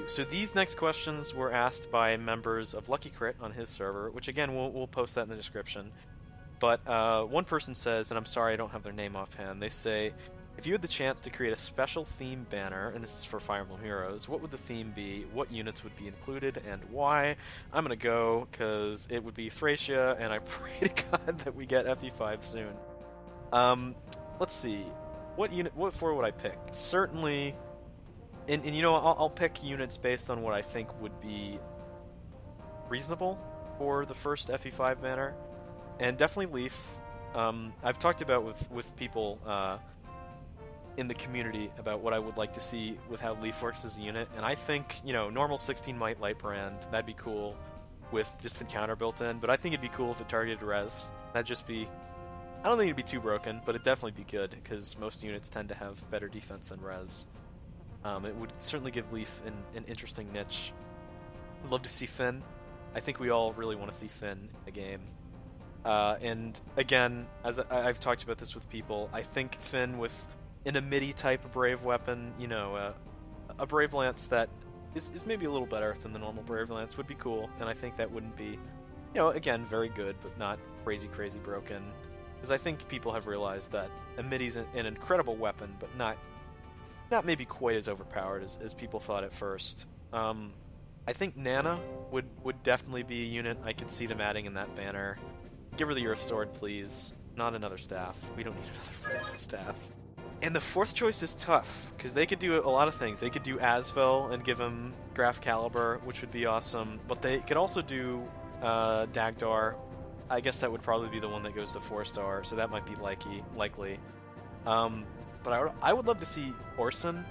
So these next questions were asked by members of Lucky Crit on his server, which again, we'll post that in the description. But one person says, and I'm sorry I don't have their name offhand, they say, if you had the chance to create a special theme banner, and this is for Fire Emblem Heroes, what would the theme be? What units would be included, and why? I'm going to go, because it would be Thracia, and I pray to God that we get FE5 soon. Let's see. What four would I pick? Certainly, and you know, I'll pick units based on what I think would be reasonable for the first FE5 banner. And definitely Lief. I've talked about with people in the community about what I would like to see with how Lief works as a unit, and I think, you know, normal 16 might light brand, that'd be cool with distant counter built in, but I think it'd be cool if it targeted res. That'd just be... I don't think it'd be too broken, but it'd definitely be good, because most units tend to have better defense than res. It would certainly give Lief an interesting niche. I'd love to see Finn. I think we all really want to see Finn in the game. And again, as I've talked about this with people, I think Finn with in a MIDI type of Brave weapon, you know, a Brave Lance that is maybe a little better than the normal Brave Lance would be cool, and I think that wouldn't be, you know, again, very good, but not crazy broken. Because I think people have realized that a MIDI's an incredible weapon, but not maybe quite as overpowered as people thought at first. I think Nanna would definitely be a unit I could see them adding in that banner. Give her the Earth Sword, please. Not another staff. We don't need another staff. And the fourth choice is tough, because they could do a lot of things. They could do Asvel and give him Graph Caliber, which would be awesome. But they could also do Dagdar. I guess that would probably be the one that goes to 4-star, so that might be likely. But I would love to see Orsin,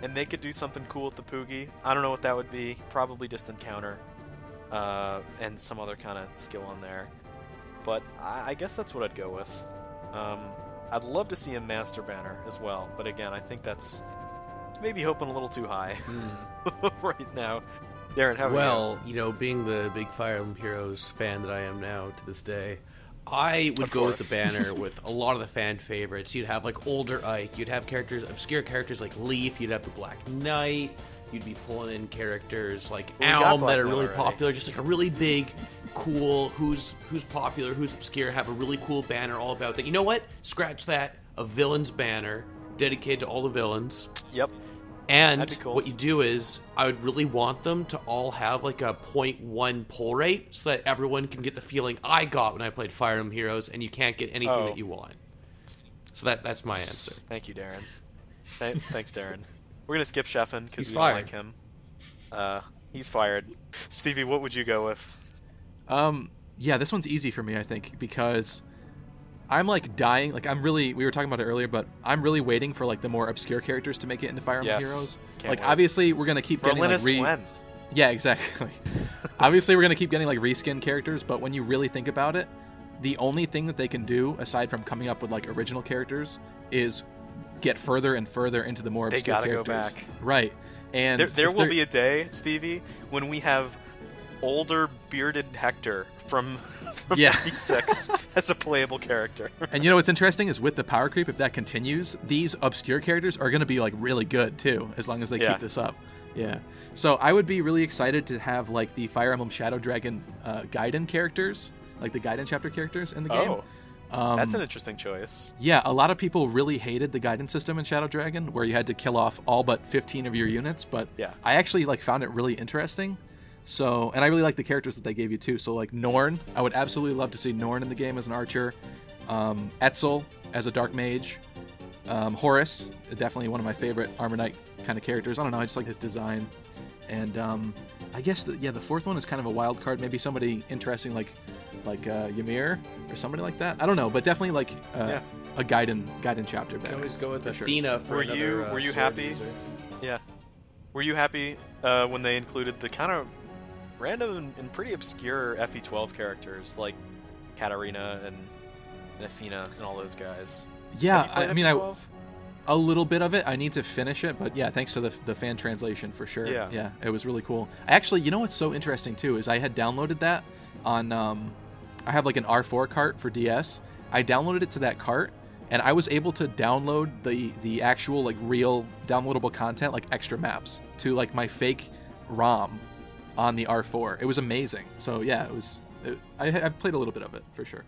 and they could do something cool with the Poogie. I don't know what that would be. Probably distant counter, and some other kind of skill on there. But I guess that's what I'd go with. I'd love to see a Master Banner as well, but again, I think that's maybe hoping a little too high right now. Darren, how about you? Well, you know, being the big Fire Emblem Heroes fan that I am now to this day, I would go with the banner with a lot of the fan favorites. You'd have like older Ike, you'd have obscure characters like Lief, you'd have the Black Knight, you'd be pulling in characters like Elm that are really popular, just like a really big, cool, who's popular, who's obscure, have a really cool banner all about that. You know what? Scratch that. A villain's banner dedicated to all the villains. Yep. And cool. What you do is, I would really want them to all have like a 0.1 pull rate, so that everyone can get the feeling I got when I played Fire Emblem Heroes, and you can't get anything that you want. So that's my answer. Thank you, Darren. Thanks, Darren. We're gonna skip Sheffin because we fired. don't like him. He's fired. Stevie, what would you go with? Yeah, this one's easy for me, I think, because I'm like dying. Like we were talking about it earlier, but I'm really waiting for like the more obscure characters to make it into Fire Emblem Heroes. Can't like wait. Obviously we're gonna keep getting like Yeah, exactly. Obviously we're gonna keep getting like reskin characters, but when you really think about it, the only thing that they can do aside from coming up with like original characters is get further and further into the more obscure characters. They gotta go back. Right. And there will be a day, Stevie, when we have older bearded Hector from E6 as a playable character. And you know what's interesting is with the power creep, if that continues, these obscure characters are going to be like really good too, as long as they keep this up. Yeah. So I would be really excited to have like the Fire Emblem Shadow Dragon Gaiden characters, like the Gaiden chapter characters in the game. That's an interesting choice. Yeah, a lot of people really hated the Gaiden system in Shadow Dragon, where you had to kill off all but 15 of your units, but I actually like found it really interesting. So, and I really like the characters that they gave you too. So like Norne, I would absolutely love to see Norne in the game as an archer. Etzel as a dark mage. Horace, definitely one of my favorite Armor Knight kind of characters. I don't know, I just like his design. And I guess the fourth one is kind of a wild card. Maybe somebody interesting like Ymir or somebody like that. I don't know, but definitely like a Gaiden chapter. You can always go with sure. Athena for Were you happy? User. Yeah. Were you happy when they included the kind of random and pretty obscure FE12 characters like Katarina and Athena and all those guys? Yeah, I mean, FE12? a little bit of it. I need to finish it, but yeah, thanks to the fan translation for sure. Yeah, it was really cool. Actually, you know what's so interesting too is I had downloaded that on I have like an R4 cart for DS. I downloaded it to that cart, and I was able to download the actual like real downloadable content, like extra maps, to like my fake ROM on the R4. It was amazing. So yeah, I played a little bit of it for sure.